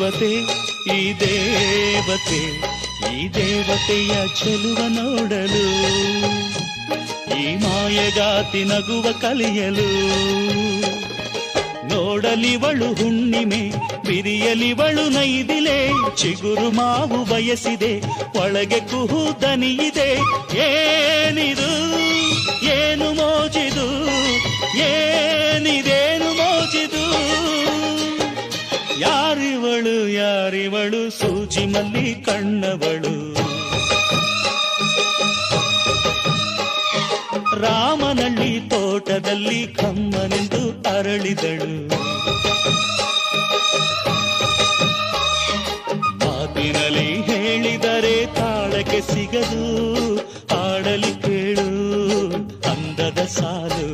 ದೇವತೆ ಈ ದೇವತೆ ಈ ದೇವತೆಯ ಚೆಲುವ ನೋಡಲು ಈ ಮಾಯಗಾತಿ ನಗುವ ಕಲಿಯಲು ನೋಡಲಿವಳು ಹುಣ್ಣಿಮೆ ಬಿರಿಯಲಿವಳು ನೈದಿಲೆ ಚಿಗುರು ಮಾವು ಬಯಸಿದೆ ಒಳಗೆ ಕುಹು ದನಿಯಿದೆ ಏನಿದು ಏನು ಮೋಜಿದು ಏನಿದೇನು ಮೋಜಿದು ಯಾರಿವಳು ಯಾರಿವಳು ಸೂಜಿ ಮಲ್ಲಿ ಕಣ್ಣವಳು ರಾಮನಳ್ಳಿ ತೋಟದಲ್ಲಿ ಕಮ್ಮನೆಂದು ಅರಳಿದಳು ಮಾತಿನಲ್ಲಿ ಹೇಳಿದರೆ ತಾಳಕ್ಕೆ ಸಿಗದು ಹಾಡಲಿ ಕೇಳು ಅಂದದ ಸಾಲು